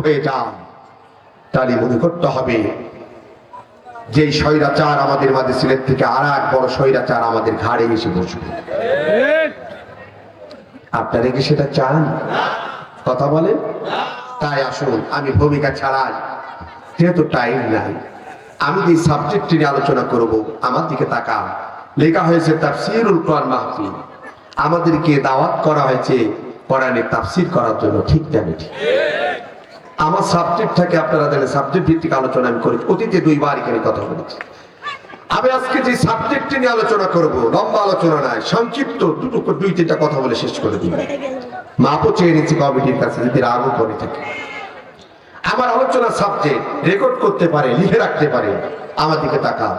হয়ে যায়, তাহলে মনে করতে হবে যে স্বৈরাচার আমাদের মাঝে সিলেট থেকে আর এক বড় স্বৈরাচার আমাদের ঘাড়ে এসে বসবে। আপনারা কি সেটা চান? কথা বলেন। তাই আসুন, আমি ভূমিকা ছাড়াই, যেহেতু টাইম নাই, আমি যে সাবজেক্ট নিয়ে আলোচনা করব, আমার দিকে তাকান। লেখা হয়েছে তাফসীরুল কোরআন মাহফিল। আমাদেরকে দাওয়াত করা হয়েছে কোরআনের তাফসীর করার জন্য, ঠিক জানি ঠিক। আমার সাবজেক্ট থাকে, আপনারা জানেন সাবজেক্ট ভিত্তিক আলোচনা আমি করি, অতীতে 2 বার এখানে কথা বলেছি। আমি আজকে যে সাবজেক্ট নিয়ে আলোচনা করব, লম্বা আলোচনা নয়, সংক্ষিপ্ত 2-3টা কথা বলে শেষ করে দিব। মাপও চেয়ে নিচ্ছি কমিটির কাছে, যদি রাগও করে থাকে। আমার আলোচনার সাবজেক্ট রেকর্ড করতে পারে, লিখে রাখতে পারে, আমার দিকে তাকান।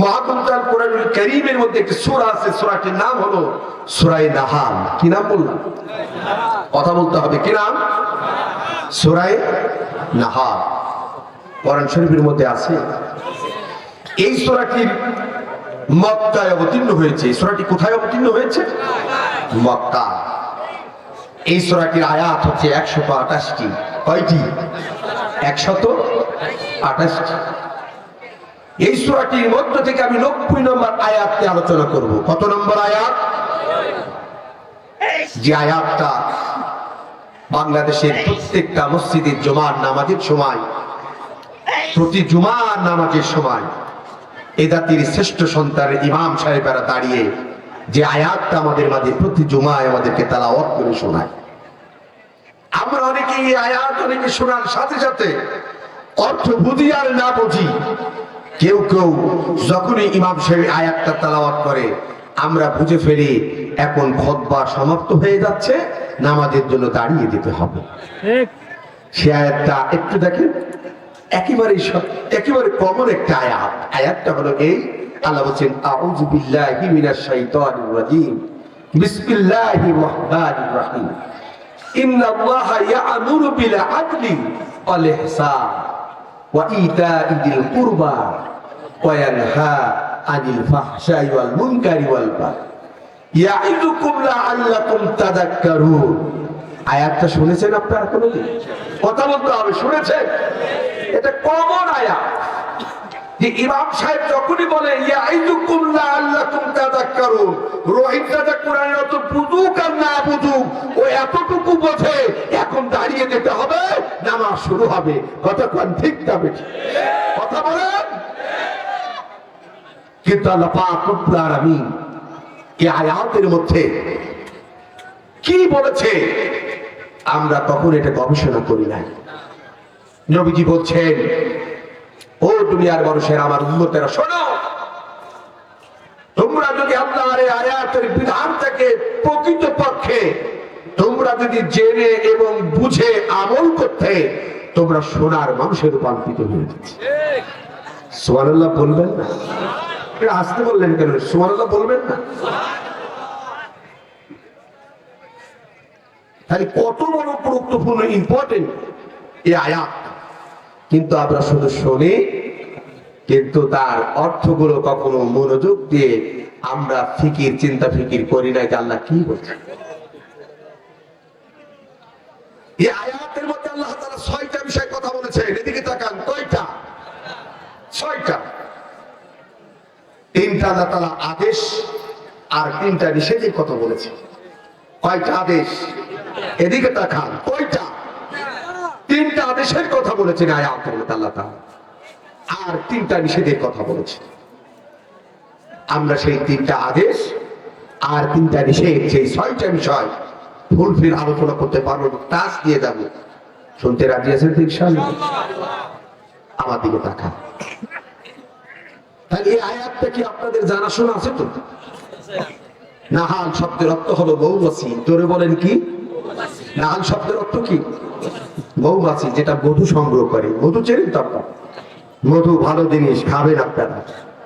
মহাগ্রন্থ কোরআনুল কারীমের মধ্যে একটি সূরা আছে, সূরাটির নাম হলো সূরা নাহাল। কি নাম বললাম? কথা বলতে হবে, কি নাম? সূরা নাহাল। কোরআন শরীফের মধ্যে আছে। এই সূরাটির মক্কায় অবতীর্ণ হয়েছে। সূরাটি কোথায় অবতীর্ণ হয়েছে? মক্কা। এই সূরাটির আয়াত হচ্ছে 128টি। কয়টি? 128টি। এই সূরাটির মধ্য থেকে আমি 90 নম্বর আয়াতটি আলোচনা করব। কত নম্বর আয়াত? যে আয়াতটা বাংলাদেশের প্রত্যেকটা মসজিদে জুমার নামাজের সময়, প্রতি জুমার নামাজের সময় এ জাতির শ্রেষ্ঠ সন্তান ইমাম সাহেবেরা দাঁড়িয়ে যে আয়াতটা আমাদের মাঝে প্রতি জুমায় আমাদেরকে তেলাওয়াত করে শোনায়। আমরা অনেকে এই আয়াত অনেকে শোনার সাথে সাথে অর্থ বুঝি আর না বুঝি, কেউ কেউ যখনই ইমাম সাহেব আয়াতটা তেলাওয়াত করে আমরা বুঝে ফেলি এখন খুতবা সমাপ্ত হয়ে যাচ্ছে, নামাজের জন্য দাঁড়িয়ে যেতে হবে। সে আয়াতটা একটু দেখেন, একেবারে কমন একটা আয়াত। আয়াতটা হলো এই, আল্লাহ বলেন আউযু বিল্লাহি মিনাশ শাইতানির রাজীম, বিসমিল্লাহির রহমানির রহিম, ইন্নাল্লাহা ইয়া'মুরু বিল আদলি ওয়াল ইহসান ওয়া ইতা'i যিল কুরবা ওয়া ইয়ানহা আনিল ফাহশাই ওয়াল মুনকারি ওয়াল বাগই ইয়া'iযুকুম লা'আল্লাকুম তাযাক্কারুন। আয়াতটা শুনেছেন আপনারা কোনোদিন? কথা বলতে হবে, শুনেছেন? এটা কমন আয়াত। যে ইমাম সাহেব যখনই বলে ইয়া'iযুকুম লা'আল্লাকুম তাযাক্কারুন, রহিম দাদা কোরআনের অত বুঝুক আর না বুঝুক, ও এতটুকু বোঝে এখন দাঁড়িয়ে যেতে হবে, নামাজ শুরু হবে। কতক্ষণ ঠিক যাবে? কথা বলেন। কিন্তু আল্লাহ পাক রব্বুল আলামিন এই আয়াতের মধ্যে কি বলেছে আমরা তখন এটা গবেষণা করি না। নবীজি বলছেন, ও দুনিয়ার মানুষের, আমার উম্মতেরা শোনো, তোমরা যদি আল্লাহর এই আয়াতের বিধান থেকে প্রকৃতপক্ষে তোমরা যদি জেনে এবং বুঝে আমল করতে, তোমরা সোনার মানুষে রূপান্তরিত হয়ে যাচ্ছে। সুবহানাল্লাহ বলবেন না? আসতে বললেন কেন? সুবহানাল্লাহ বলবেন না? তাহলে কত বড় গুরুত্বপূর্ণ ইম্পর্টেন্ট এই আয়াত। কিন্তু আমরা শুধু শুনি, কিন্তু তার অর্থগুলো কখনো মনোযোগ দিয়ে আমরা চিন্তা ফিকির করি না যে আল্লাহ কি বলছে। এই আয়াতের মধ্যে আল্লাহ তাআলা 6টা বিষয় কথা বলেছেন। এদিকে তাকান, কয়টা? 6টা। 3টা আল্লাহ তাআলা আদেশ আর 3টা নিষেধের কথা বলেছে। কয়টা আদেশ? এদিকে তাকান, কয়টা? 3টা আদেশের কথা বলেছেন আয়াতের মধ্যে আল্লাহ তাআলা, আর 3টা নিষেধের কথা বলেছে। আমরা সেই 3টা আদেশ আর 3টা নিষেধ, সেই 6টা বিষয় ফুলফিল আলোচনা করতে পারবো, টাচ দিয়ে যাবো। শুনতে রাজি আছেন তো ইনশাআল্লাহ? আমার দিকে তাকান। তাহলে এই আয়াতটা কি আপনাদের জানাশোনা আছে তো? নাহাল শব্দের অর্থ হলো মৌমাছি। জোরে বলেন কি? নাহাল শব্দের অর্থ কি? মৌমাছি, যেটা মধু সংগ্রহ করে। মধু চেনেন তো আপনারা? মধু ভালো জিনিস, খাবেন আপনারা।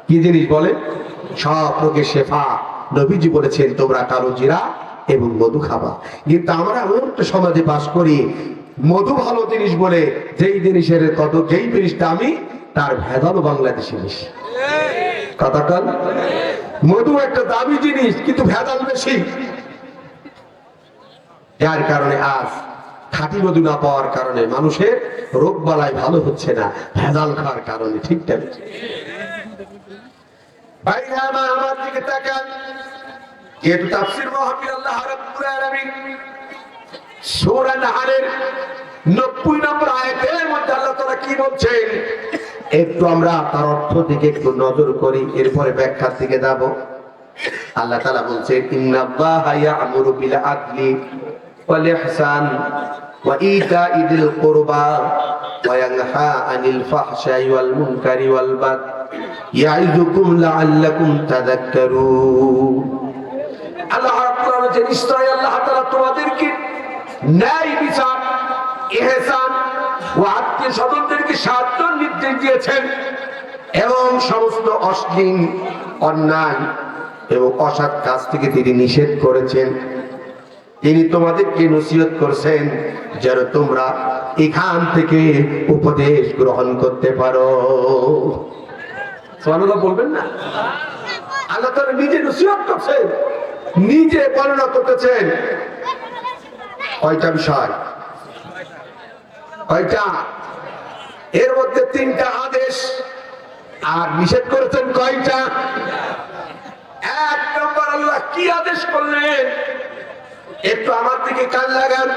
কি জিনিস বলে? সব রোগের শেফা। নবীজি বলেছেন তোমরা কালো জিরা এবং মধু খাবা। কিন্তু আমরা এমন একটা সমাজে বাস করি, মধু ভালো জিনিস বলে যেই জিনিসের কত, যেই জিনিসটা আমি, তার ভেজালও বাংলাদেশে বেশি। কথা কাল, মধু একটা দামি জিনিস কিন্তু ভেজাল বেশি। যার কারণে আজ খাঁটি মধু না পাওয়ার কারণে মানুষের রোগ বালাই ভালো হচ্ছে না, ভেজাল খাওয়ার কারণে। ঠিক না? ভাইরা আমার দিকে তাকান। যেহেতু তাফসীর মাহফিল আল্লাহ রাব্বুল আলামিন সূরা নাহলের 90 নম্বর আয়াতের মধ্যে আল্লাহ তাআলা কি বলছেন একটু আমরা তার অর্থ দিকে একটু নজর করি, এরপরে ব্যাখ্যার দিকে যাব। আল্লাহ তাআলা বলছেন ইন্নাল্লাহা ইয়া'মুরু বিল আদলি ওয়াল ইহসান ওয়া ইতা'i যিল কুরবা ওয়া ইয়ানহা আনিল ফাহশাই ওয়াল মুনকারি ওয়াল বাগই ইয়া'iযুকুম লা'আল্লাকুম তাযাক্কারুন। আল্লাহ রাব্বুল আলামিন নিশ্চয় আল্লাহ তাআলা তোমাদেরকে ন্যায় বিচার, ইহসান ও আত্মীয় স্বজনদেরকে সাহায্য নির্দেশ দিয়েছেন এবং সমস্ত অশ্লীল, অন্যায় এবং অসৎ কাজ থেকে তিনি নিষেধ করেছেন। তিনি তোমাদেরকে নসিহত করছেন যেন তোমরা এখান থেকে উপদেশ গ্রহণ করতে পারো। সুবহানাল্লাহ বলবেন না? আল্লাহ তাআলা নিজে নসিহত করছেন, নিজে বর্ণনা করতেছেন। কয়টা বিষয়? কয়টা? এর মধ্যে 3টা আদেশ, আর নিষেধ করেছেন কয়টা? 1 নম্বর আল্লাহ কি আদেশ করলেন একটু আমার দিকে কান লাগান।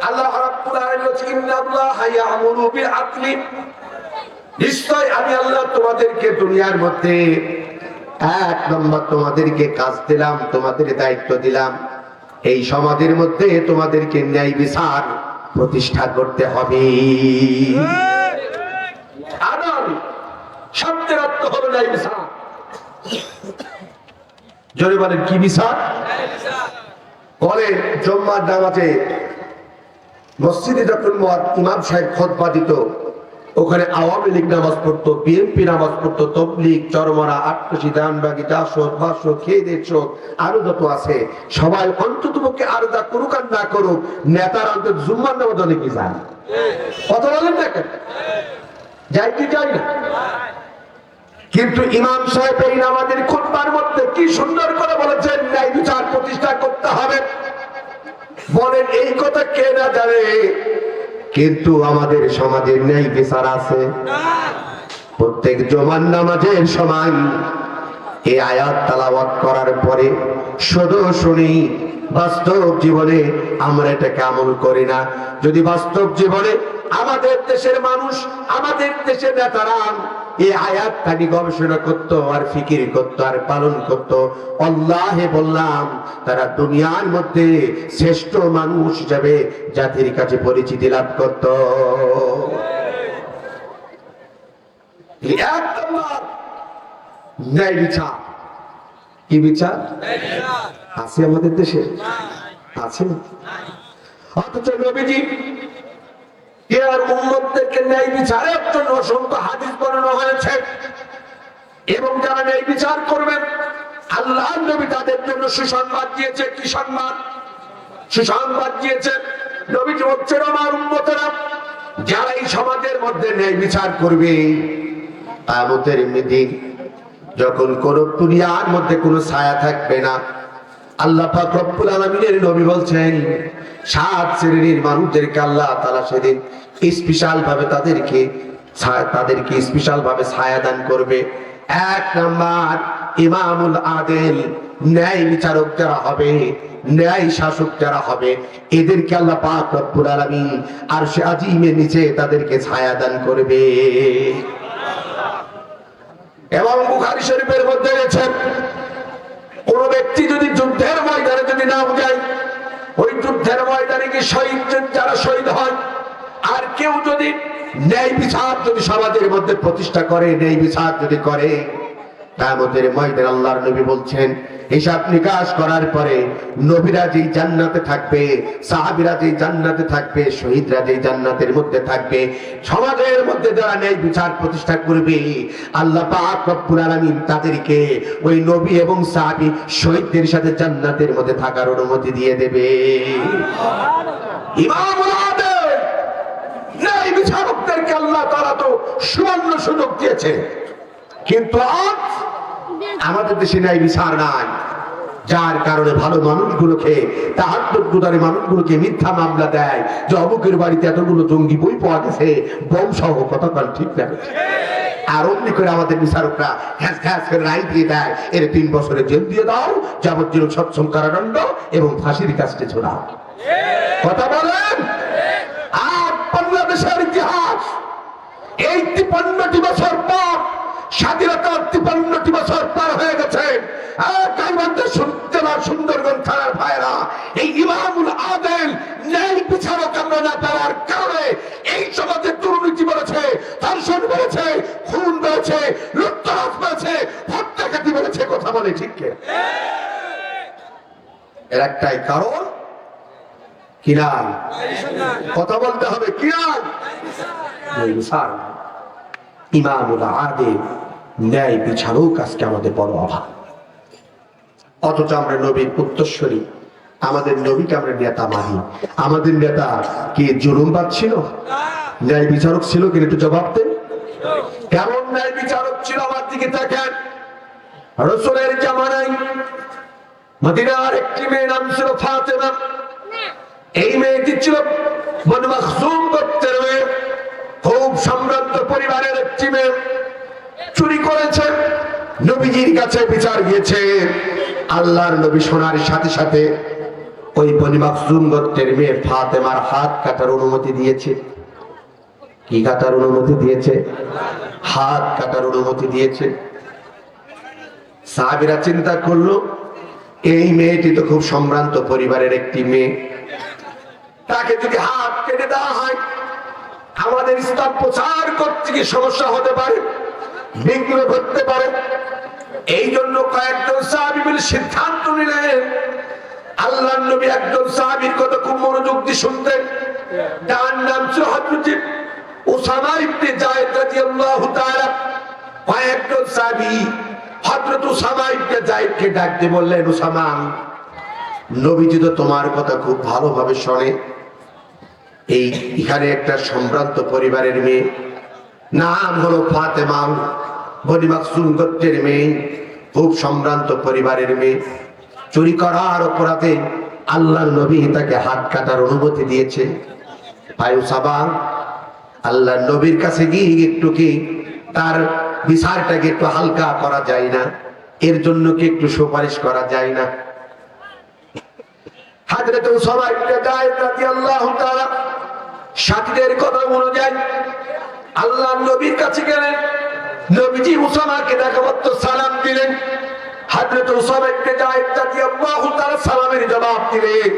আল্লাহ রাব্বুল আলামিন বলেছেন ইন্নাল্লাহা ইয়া'মুরু বিল আদলি, নিশ্চয় আমি আল্লাহ তোমাদেরকে দুনিয়ার মধ্যে 1 নম্বর তোমাদেরকে কাজ দিলাম, তোমাদের দায়িত্ব দিলাম, এই সমাজের মধ্যে তোমাদেরকে ন্যায় বিচার প্রতিষ্ঠা করতে হবে। আদল শব্দের অর্থ হলো ন্যায় বিচার। জোরে বলেন কি বিচার? বলেন জুম্মার নামাজে মসজিদে যখন ইমাম সাহেব খুতবা দিত, ওখানে আওয়ামী লীগ নামাজ পড়তো, বিএনপি নামাজ পড়তো, তবলিগ, চরমরা, আটকশি, দানবাগি, জাসদ, বাসদ, খেদের শোধ, আরো যত আছে সবাই অন্তত পক্ষে আরদা করুক আর না করুক, নেতার অন্তত জুম্মার নামাজ অনেকে যান। কথা বলেন দেখেন, যাই কি যাই না? কিন্তু ইমাম সাহেব এই নামাজের খুতবার মধ্যে কি সুন্দর করে বলেছেন ন্যায় বিচার প্রতিষ্ঠা করতে হবে। বলেন এই কথা কে না জানে? কিন্তু আমাদের সমাজের ন্যায় বিচার আছে। প্রত্যেক জুমার নামাজের সময় এই আয়াত তেলাওয়াত করার পরে শুধু শুনি, বাস্তব জীবনে আমরা এটাকে আমল করি না। যদি বাস্তব জীবনে আমাদের দেশের মানুষ, আমাদের দেশের নেতারা এই আয়াতটাকে গবেষণা করত আর ফিকির করত আর পালন করত, আল্লাহে বললাম তারা দুনিয়ার মধ্যে শ্রেষ্ঠ মানুষ হিসেবে জাতির কাছে পরিচিতি লাভ করত। ন্যায় বিচার, কি বিচার আছে আমাদের দেশে? আছে। অথচ নবীজি এর উম্মতদেরকে ন্যায় বিচারের জন্য অসংখ্য হাদিস বর্ণনা হয়েছে এবং যারা ন্যায় বিচার করবেন আল্লাহর নবী তাদের জন্য সুসংবাদ দিয়েছে। কি সংবাদ? সুসংবাদ দিয়েছে। নবীজি হচ্ছেন আমার উম্মতেরা, যারা এই সমাজের মধ্যে ন্যায় বিচার করবে কিয়ামতের দিন যখন কোন দুনিয়ার মধ্যে কোনো ছায়া থাকবে না, আল্লাহ পাক রব্বুল আলামিনের নবী বলছেন 7 শ্রেণীর মানুষদেরকে আল্লাহ তাআলা সেদিন স্পেশাল ভাবে তাদেরকে স্পেশাল ভাবে ছায়া দান করবে। 1 নাম্বার ইমামুল আদিল, ন্যায় বিচারক যারা হবে, ন্যায় শাসক যারা হবে, এদেরকে আল্লাহ পাক রব্বুল আলামিন আরশে আজিমের নিচে তাদেরকে ছায়া দান করবে। এবং বুখারী শরীফের মধ্যে রয়েছে কোন ব্যক্তি যদি যুদ্ধের ময়দানে যদি নাও যায়, ওই যুদ্ধের ময়দানে কি শহীদ যারা শহীদ হয়, আর কেউ যদি ন্যায় বিচার যদি সমাজের মধ্যে প্রতিষ্ঠা করে, ন্যায় বিচার যদি করে, কিয়ামতের ময়দানে আল্লাহর নবী বলছেন হিসাব নিকাশ করার পরে নবীরা যেই জান্নাতে থাকবে, সাহাবীরা যেই জান্নাতে থাকবে, শহীদরা যেই জান্নাতের মধ্যে থাকবে, সমাজের মধ্যে যারা ন্যায় বিচার প্রতিষ্ঠা করবে আল্লাহ পাক রব্বুল আলামিন তাদেরকে ওই নবী এবং সাহাবী শহীদদের সাথে জান্নাতের মধ্যে থাকার অনুমতি দিয়ে দেবে। ইমামুল আদিল, ন্যায় বিচারকদেরকে আল্লাহ তাআলা তো সুবর্ণ সুযোগ দিয়েছে, কিন্তু আজ আমাদের দেশে ন্যায় বিচার নাই। যার কারণে ভালো মানুষগুলোকে, তাহাজ্জুদগুজারি মানুষগুলোকে মিথ্যা মামলা দেয় যে অমুকের বাড়িতে এতগুলো জঙ্গি বই পাওয়া গেছে, বোম সহ। কথা বল ঠিক না? আর অমনি করে আমাদের বিচারকরা ঘ্যাস ঘ্যাস করে রায় দিয়ে দেয়, এর 3 বছরের জেল দিয়ে দাও, যাবজ্জীবন সশ্রম কারাদণ্ড এবং ফাঁসির কাস্টে ঝোলাও। কথা বলেন। আর বাংলাদেশের ইতিহাস এই 53টি বছর পর, স্বাধীনতার 53টি বছর পার হয়ে গেছে। সুন্দরবন থানার ভাইরা, এই ইমামুল আদেল ন্যায় বিচারক আমরা না পাওয়ার কারণে এই সমাজে দুর্নীতি বেড়েছে, ধর্ষণ বেড়েছে, খুন বেড়েছে, লুটতরাজ বেড়েছে, ভোট ডাকাতি বেড়েছে। কথা বলে ঠিক কে? এর একটাই কারণ কি নাই? কথা বলতে হবে কি নাই? ইমামুল আদেল ন্যায় বিচারক আজকে আমাদের বড় অভাব। অথচ আমরা নবীর উত্তরসূরি, আমাদের নবীকে আমরা নেতা মানি। আমাদের নেতা কি জুলুমবাজ ছিল? ন্যায় বিচারক ছিল কিনা? একটু জবাব দেন। কেমন ন্যায় বিচারক ছিল? আমার দিকে দেখেন। রাসূলের জামানায় মদিনার একটি মেয়ে নাম ছিল ফাতেমা। এই মেয়েটি ছিল বনু মাখজুম গোত্রের মেয়ে, খুব সম্ভ্রান্ত পরিবারের একটি মেয়ে। চুরি করেছে, নবীজির কাছে বিচার গিয়েছে। আল্লাহর নবী শোনার সাথে সাথে ওই বনি মাখজুম গোত্রের মেয়ে ফাতেমার হাত কাটার অনুমতি দিয়েছে। কি কাটার অনুমতি দিয়েছে? হাত কাটার অনুমতি দিয়েছে। সাহাবীরা চিন্তা করলো, এই মেয়েটি তো খুব সম্ভ্রান্ত পরিবারের একটি মেয়ে, তাকে যদি হাত কেটে দেওয়া হয় আমাদের ইসলাম প্রচার করতে গিয়ে সমস্যা হতে পারে, বিঘ্ন ঘটতে পারে। এই জন্য কয়েকজন সাহাবী মিলে সিদ্ধান্ত নিলেন। আল্লাহর নবী একজন সাহাবীর কথা খুব মনোযোগ দিয়ে শুনতেন। তার নাম ছিল হযরত উসামা ইবনে যায়েদ রাদিয়াল্লাহু তাআলা। কয়েকজন সাহাবী হযরত উসামা ইবনে যায়েদকে ডাকতে বললেন, উসামা, নবীজি তো তোমার কথা খুব ভালোভাবে শোনে। এই এখানে একটা সম্ভ্রান্ত পরিবারের মেয়ে, নাম হলো ফাতেমা, বনি মাখজুম গোত্রের মেয়ে, খুব সম্ভ্রান্ত পরিবারের মেয়ে। চুরি করার অপরাধে আল্লাহর নবী তাকে হাত কাটার অনুমতি দিয়েছে। ভাই উসামা, আল্লাহর নবীর কাছে গিয়ে একটু কি তার বিচারটাকে একটু হালকা করা যায় না? এর জন্য কি একটু সুপারিশ করা যায় না? হযরত উসামা ইবনে যায়েদ রাদিয়াল্লাহু তাআলা সাথীদের কথা অনুযায়ী আল্লাহর নবীর কাছে গেলেন। নবীজি উসামাকে দেখামাত্র সালাম দিলেন। হযরত উসামা ইবনে যায়েদ রাদিয়াল্লাহু তাআলা সালামের জবাব দিলেন।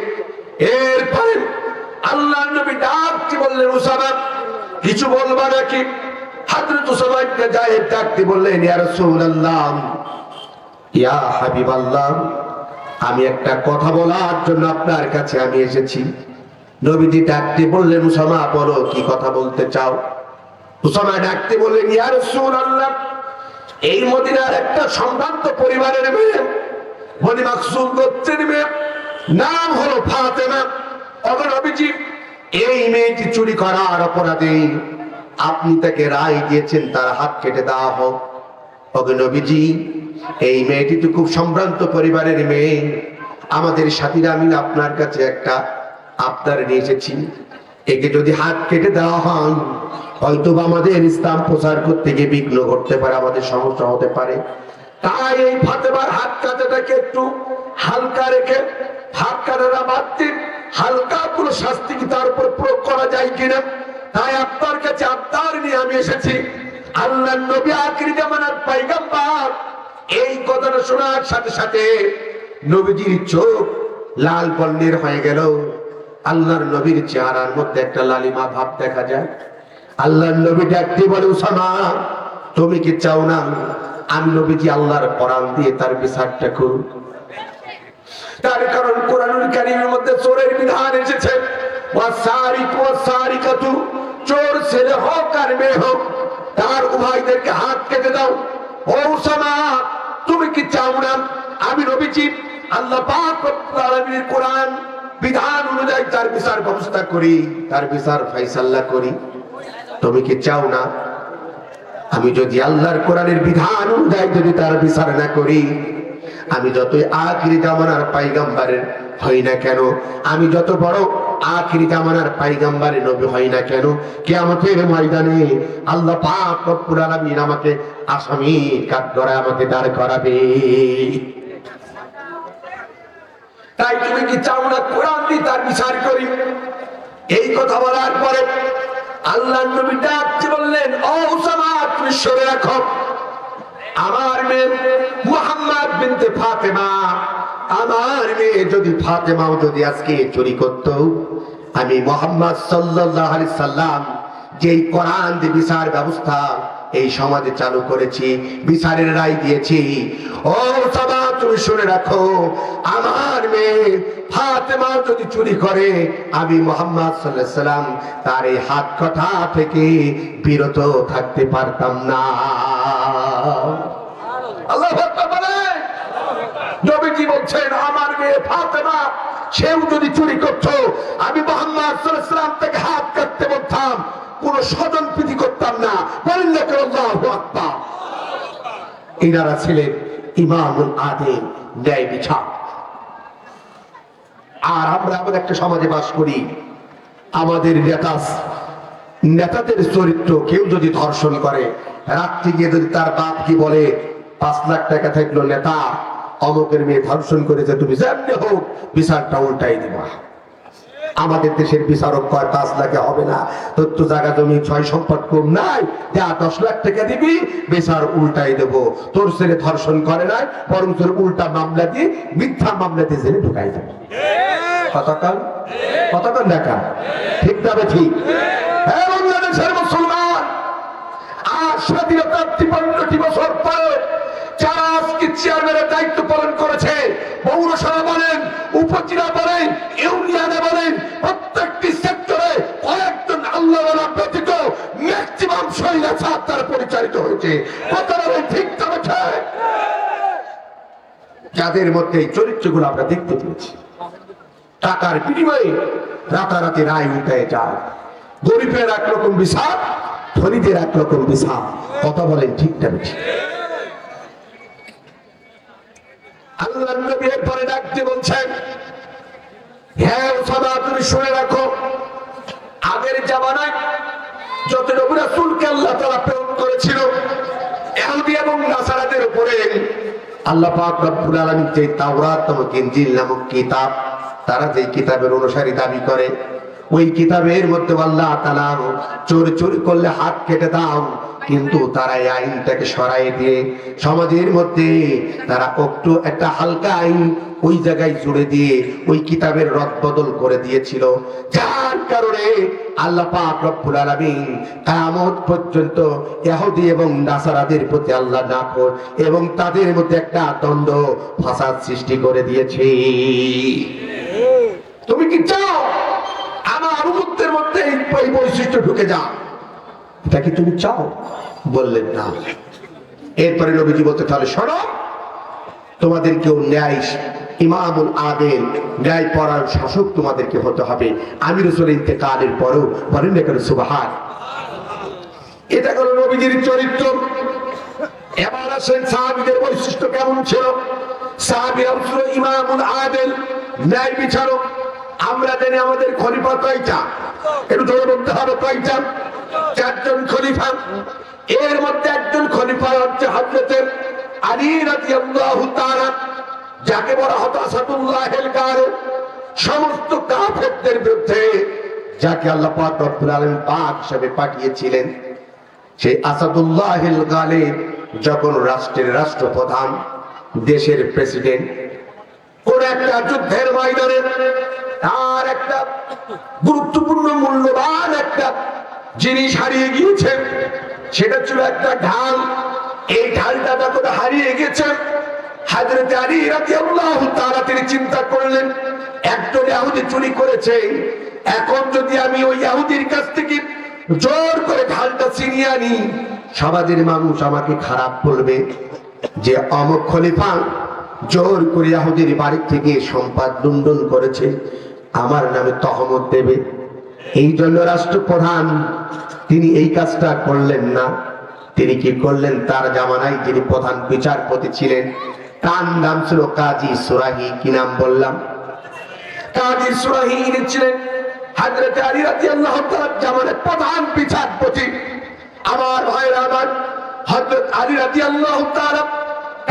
এরপরে আল্লাহর নবী ডাকতে বললেন, উসামা, কিছু বলবা নাকি? হযরত উসামা ইবনে যায়েদ ডাকতে বললেন, ইয়া রাসূলুল্লাহ, ইয়া হাবিবাল্লাহ, আমি একটা কথা বলার জন্য আপনার কাছে আমি এসেছি। নবীজি ডাকতে বললেন, উসামা বলো, কি কথা বলতে চাও? উসামা ডাকতে বললেন, ইয়া রাসূলুল্লাহ, এই মদিনার একটা সম্ভ্রান্ত পরিবারের মেয়ে, বনি মাখজুম গোত্রের মেয়ে, নাম হলো ফাতেমা। ওগো নবীজি, এই মেয়েটি চুরি করার অপরাধে আপনি তাকে রায় দিয়েছেন তার হাত কেটে দেওয়া হোক। ওগো নবীজি, এই মেয়েটি তো খুব সম্ভ্রান্ত পরিবারের মেয়ে। আমাদের সাথীরা আমি আপনার কাছে একটা আবদার নিয়ে এসেছি, একে যদি হাত কেটে দেওয়া হয় হয়তো আমাদের ইসলাম প্রচার করতে গিয়ে বিঘ্ন ঘটতে পারে, আমাদের সমস্যা হতে পারে। তাই এই ফাতেমার হাত কাটাটাকে একটু হালকা রেখে, হাত কাটাটা বাদ দিন, হালকা কোনো শাস্তি কি তার উপর প্রয়োগ করা যায় কিনা, তাই আপনার কাছে আবদার নিয়ে আমি এসেছি। আল্লাহর নবী আখির জামানার পয়গম্বর। এই কথাটা শোনার সাথে সাথে নবীজির চোখ লাল পল্লীর হয়ে গেল। আল্লাহর নবীর চেহারার মধ্যে একটা লালিমা ভাব দেখা যায়। আল্লাহর নবী ডাকতে বলে, উসামা, তুমি কি চাও না আমি নবীজি আল্লাহর কোরআন দিয়ে তার বিচারটা করব? তার কারণ কোরআনুল কারীমের মধ্যে চোরের বিধান এসেছে, ওয়াসারিকু ওয়াসারিকাতু, চোর ছেলে হোক আর মেয়ে হোক, তার উভয়দেরকে হাত কেটে দাও। ও উসামা, তুমি কি চাও না আমি নবীজি আল্লাহ পাক রব্বুল আলামিনের কোরআন বিধান অনুযায়ী তার বিচার ব্যবস্থা করি, তার বিচার ফয়সালা করি? তুমি কি চাও না আমি যদি আল্লাহর কোরআনের বিধান অনুযায়ী যদি তার বিচার না করি, আমি যতই আখিরি জামানার পয়গম্বরের হই না কেন, আমি যত বড় আখিরি জামানার পয়গম্বরের নবী হই না কেন, কিয়ামতের ময়দানে আল্লাহ পাক রব্বুল আলামিন আমাকে আসামির কাঠগড়ায় আমাকে দাঁড় করাবে। তাই তুমি কি চাও না কোরআন দিয়ে তার বিচার করি? এই কথা বলার পরে আল্লাহর নবী ডাকতে বললেন, ও উসামা, তুমি সরে রাখো, আমার মেয়ে মুহাম্মদ বিনতে ফাতেমা, আমার মেয়ে যদি ফাতেমাও যদি আজকে চুরি করত, আমি মুহাম্মদ সাল্লাল্লাহু আলাইহি সাল্লাম যেই কোরআন দিয়ে বিচার ব্যবস্থা এই সমাজে চালু করেছি, বিচারের রায় দিয়েছি, ও উসামা তুমি শুনে রাখো, আমার মেয়ে ফাতেমা যদি চুরি করে, আমি মুহাম্মদ সাল্লাল্লাহু আলাইহি সাল্লাম তার এই হাত কথা থেকে বিরত থাকতে পারতাম না। আল্লাহু আকবার বলেন। নবীজি বলছেন, আমার মেয়ে ফাতেমা সেও যদি চুরি করতো, আমি মুহাম্মদ সাল্লাল্লাহু আলাইহি সাল্লাম থেকে হাত কাটতে বলতাম, কোন স্বজন প্রীতি করতাম না। বলেন না কেন আল্লাহু আকবার। ইনারা ছিলেন ইমামুল আদিল, ন্যায় বিচার। আর আমরা এমন একটা সমাজে বাস করি, আমাদের নেতাদের চরিত্র কেউ যদি ধর্ষণ করে, রাত্রি গিয়ে যদি তার বাপ কি বলে, 5 লাখ টাকা থাকলো, নেতা অমুকের মেয়ে ধর্ষণ করেছে, তুমি যেমনি হোক বিচারটা উল্টাই দিবা। আমাদের দেশের বিচারক কয় 5 লাখে হবে না, তোর তো জায়গা জমি 6 সম্পদ কম নাই, যা 10 লাখ টাকা দিবি, বিচার উল্টাই দেব। তোর ছেলে ধর্ষণ করে নাই, বরং তোর উল্টা মামলা দিয়ে, মিথ্যা মামলা দিয়ে জেলে ঢুকাই দেব। কতক্ষণ দেখা ঠিক তবে ঠিক। হ্যাঁ বাংলাদেশের মুসলমান, আর স্বাধীনতার 53টি বছর পরে যারা আজকে চেয়ারম্যানের দায়িত্ব পালন করেছে, পৌরসভা বলেন, উপজেলা বলেন, ইউনিয়নে বলেন, প্রত্যেকটি সেক্টরে কয়েকজন আল্লাহওয়ালা ব্যতীত ম্যাক্সিমাম স্বৈরাচার তারা পরিচালিত হয়েছে। কথাটা ঠিক তবে ঠিক। যাদের মধ্যে এই চরিত্রগুলো আমরা দেখতে পেয়েছি, টাকার বিনিময়ে রাতারাতি রায় উঠে যায়। গরিবের একরকম বিচার, ধনীদের একরকম বিচার। কথা বলেন ঠিক তবে ঠিক। আল্লাহর নবী এরপরে ডাকতে বলছেন, হ্যাঁ উসামা তুমি শুনে রাখো, আগের জামানায় যত নবী রাসূলকে আল্লাহ তাআলা প্রেরণ করেছিল, ইহুদি এবং নাসারাদের উপরে আল্লাহ পাক রব্বুল আলামিন যে তাওরাত নামক ইনজিল নামক কিতাব, তারা যে কিতাবের অনুসারী দাবি করে, ওই কিতাবের মধ্যে আল্লাহ তাআলা চোরি করলে হাত কেটে দাও, কিন্তু তারা এই আইনটাকে সরাই দিয়ে সমাজের মধ্যে তারা একটু একটা হালকা আইন ওই জায়গায় জুড়ে দিয়ে ওই কিতাবের রদবদল করে দিয়েছিল, যার কারণে আল্লাহ পাক রব্বুল আলামিন কিয়ামত পর্যন্ত ইহুদি এবং নাসারাদের প্রতি আল্লাহ নাফর এবং তাদের মধ্যে একটা দ্বন্দ্ব ফাসাদ সৃষ্টি করে দিয়েছে। তুমি কি চাও আমার উম্মতের মধ্যে এই বৈশিষ্ট্য ঢুকে যাও? এটা কি তুমি চাও? বললেন না। এরপরে নবীজি বলতে, তাহলে শোনো, তোমাদেরকেও ন্যায় ইমামুল আদিল, ন্যায় পরায়ণ শাসক তোমাদেরকে হতে হবে। আমি রাসূলের ইন্তেকালের পরেও বলেন না কেন সুবহান। এটা হলো নবীজির চরিত্র। এবার আসেন সাহাবীদের বৈশিষ্ট্য কেমন ছিল। সাহাবীরা ছিল ইমামুল আদিল, ন্যায় বিচারক। আমরা জানি আমাদের খলিফা কয়টা, একটু ধরে বলতে হবে কয়টা? 4 জন খলিফা। এর মধ্যে একজন খলিফা হচ্ছে হযরত আলী রাদিয়াল্লাহু তাআলা, যাকে বলা হতো আসাদুল্লাহিল গালিব, সমস্ত কাফেরদের বিরুদ্ধে যাকে আল্লাহ পাক রব্বুল আলামিন পাক হিসেবে পাঠিয়েছিলেন। সেই আসাদুল্লাহিল গালিব যখন রাষ্ট্রের রাষ্ট্রপ্রধান, দেশের প্রেসিডেন্ট, কোন একটা যুদ্ধের ময়দানে তার একটা গুরুত্বপূর্ণ মূল্যবান একটা জিনিস হারিয়ে গিয়েছে, সেটা ছিল একটা ঢাল। এই ঢালটা যখন হারিয়ে গেছে, হযরত আলী রাদিয়াল্লাহু তাআলা তিনি চিন্তা করলেন, একজন ইহুদি চুরি করেছে, এখন যদি আমি ওই ইহুদির কাছ থেকে জোর করে ঢালটা ছিনিয়ে আনি, সমাজের মানুষ আমাকে খারাপ বলবে যে অমুক খলিফা জোর করে ইহুদির বাড়ি থেকে সম্পদ লুণ্ঠন করেছে, আমার নামে তহমত দেবে। এই জন্য রাষ্ট্রপ্রধান তিনি এই কাজটা করলেন না। তিনি কি করলেন, তার জামানায় যিনি প্রধান বিচারপতি ছিলেন তার নাম ছিল কাজী সুরাহি। কি নাম বললাম? কাজী সুরাহি। ইনি ছিলেন হযরত আলী রাদিয়াল্লাহু তাআলা জামানের প্রধান বিচারপতি। আমার ভাইরা আমার, হযরত আলী রাদিয়াল্লাহু তাআলা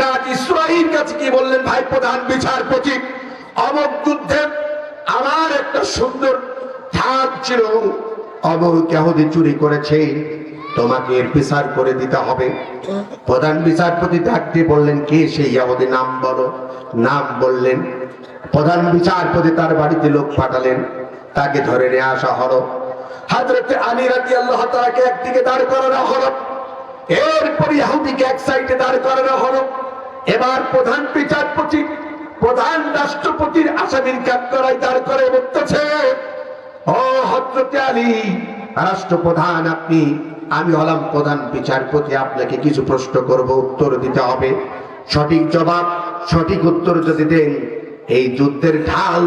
কাজী সুরাহির কাছে কি বললেন, ভাই প্রধান বিচারপতি, অমুক যুদ্ধে আমার একটা সুন্দর ধান ছিল, অমুক ইহুদি চুরি করেছে, তোমাকে এর বিচার করে দিতে হবে। প্রধান বিচারপতি ডাকতে বললেন, কে সেই ইহুদি, নাম বলো। নাম বললেন। প্রধান বিচারপতি তার বাড়িতে লোক পাঠালেন, তাকে ধরে নিয়ে আসা হলো। হযরত আলী রাদিয়াল্লাহু তাআলাকে একদিকে দাঁড় করানো হলো, এরপর ইহুদিকে এক সাইডে দাঁড় করানো হলো। এবার প্রধান বিচারপতি প্রধান রাষ্ট্রপতির আসামির কাঠগড়ায় দাঁড় করে বলতেছে, ও হযরত আলী রাষ্ট্রপ্রধান, আপনি, আমি হলাম প্রধান বিচারপতি, আপনাকে কিছু প্রশ্ন করব, উত্তর দিতে হবে। সঠিক জবাব, সঠিক উত্তর যদি দেন, এই যুদ্ধের ঢাল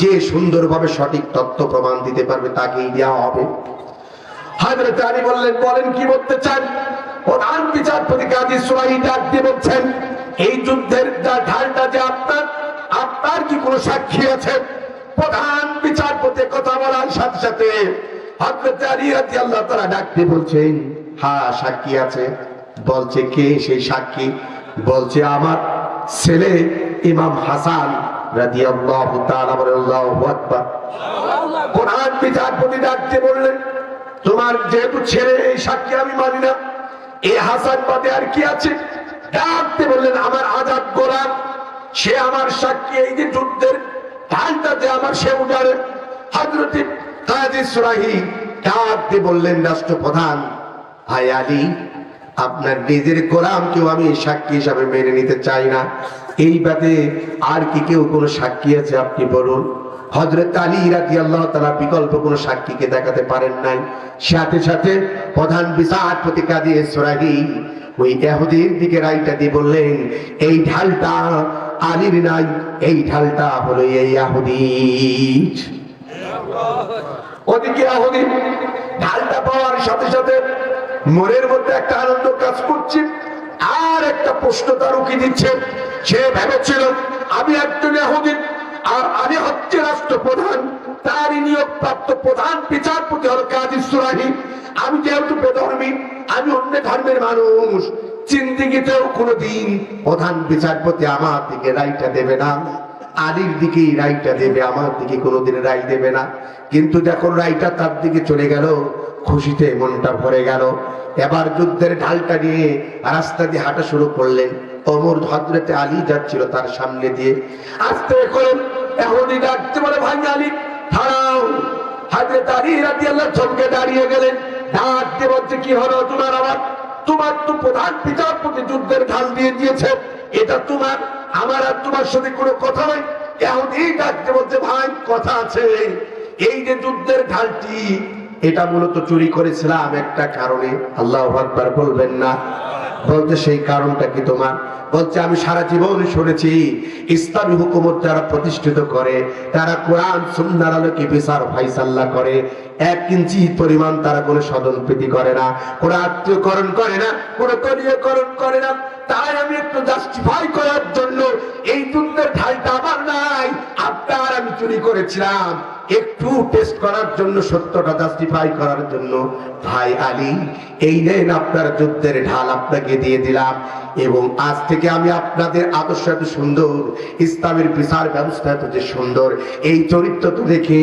যে সুন্দরভাবে সঠিক তথ্য প্রমাণ দিতে পারবে তাকেই দেওয়া হবে। হযরত আলী বললেন, বলেন কি বলতে চান? প্রধান বিচারপতি কাজী সুরাহি ডাক দিয়ে বলছেন, এই যুদ্ধের ঢালটা যে আপনার, আপনার কি কোনো সাক্ষী আছে? প্রধান বিচারপতি কথা বলার সাথে সাথে হযরত আলী রাদিয়াল্লাহু তাআলা ডাক দিয়ে বলছেন, হ্যাঁ সাক্ষী আছে। বলছে, কে সেই সাক্ষী? বলছে, আমার ছেলে ইমাম হাসান রাদিয়াল্লাহু তাআলা। আল্লাহু আকবার। প্রধান বিচারপতি ডাক দিয়ে বললেন, তোমার যেহেতু ছেলে, এই সাক্ষী আমি মানি না, এই হাসান বাদে আর কি আছে? ডাকতে বললেন, আমার আজাদ গোলাম, সে আমার সাক্ষী, এই যে যুদ্ধের ঢালটাতে আমার সে উজাড়ে। হযরত কাজী সুরাহি ডাকতে বললেন, রাষ্ট্রপ্রধান, ভাই আলী, আপনার নিজের গোলামকেও আমি সাক্ষী হিসাবে মেনে নিতে চাই না, এই বাদে আর কি কেউ কোনো সাক্ষী আছে আপনি বলুন। হযরত আলী রাদিয়াল্লাহু তাআলা বিকল্প কোনো সাক্ষীকে দেখাতে পারেন নাই। সাথে সাথে প্রধান বিচারপতি কাজী সুরাহি ওই ইহুদির দিকে রাইটা দিয়ে বললেন, এই ঢালটা আলীর নাই, এই ঢালটা হলো এই ইহুদির। ওদিকে ইহুদি ঢালটা পাওয়ার সাথে সাথে মনের মধ্যে একটা আনন্দ কাজ করছে, আর একটা প্রশ্ন তার উকি দিচ্ছে। সে ভেবেছিল, আমি একজন ইহুদি, আর আলী হচ্ছে রাষ্ট্রপ্রধান, তারই নিয়োগপ্রাপ্ত প্রধান বিচারপতি হল কাজী সুরাহি। আমি যেহেতু বেধর্মী, আমি অন্য ধর্মের মানুষ, জিন্দেগিতেও কোনোদিন প্রধান বিচারপতি আমার দিকে রায়টা দেবে না, আলীর দিকেই রায়টা দেবে, আমার দিকে কোনোদিন রায় দেবে না। কিন্তু যখন রায়টা তার দিকে চলে গেল, খুশিতে মনটা ভরে গেল। এবার যুদ্ধের ঢালটা নিয়ে রাস্তা দিয়ে হাঁটা শুরু করলেন। ওমর হযরত আলী যাচ্ছিল তার সামনে দিয়ে, আস্তে করে ইহুদি ডাকতে বলে, ভাই আলী দাঁড়াও। হযরত আলী রাদিয়াল্লাহু চমকে দাঁড়িয়ে গেলেন। ডাক দিয়ে বলছে, কি হলো তোমার? আবার তোমার তো প্রধান বিচারপতি যুদ্ধের ঢাল দিয়ে দিয়েছে, এটা তোমার, আমার আর তোমার সাথে কোনো কথা নাই। ইহুদি ডাকতে বলছে, ভাই কথা আছে, এই যে যুদ্ধের ঢালটি, এটা মূলত চুরি করেছিলাম একটা কারণে। আল্লাহু আকবার বলবেন না? বলতে, সেই কারণটা কি তোমার? বলছে, আমি সারা জীবন শুনেছি ইসলামী হুকুমত যারা প্রতিষ্ঠিত করে, তারা কোরআন সুন্নাহর আলোকে বিচার ফায়সালা করে, 1 ইঞ্চি পরিমাণ তারা কোনো সদনপ্রীতি করে না, কোনো আত্মীয়করণ করে না, কোনো দলীয়করণ করে না। তাই আমি একটু জাস্টিফাই করার জন্য এই যুদ্ধের ঢালটা আমার নাই, আপনার আমি চুরি করেছিলাম, একটু টেস্ট করার জন্য, সত্যটা জাস্টিফাই করার জন্য, ভাই আলী এই নেন আপনার যুদ্ধের ঢাল, আপনাকে দিয়ে দিলাম। এবং আজ থেকে আমি আপনাদের আদর্শ এত সুন্দর, ইসলামের বিচার ব্যবস্থা এত যে সুন্দর, এই চরিত্র তো দেখে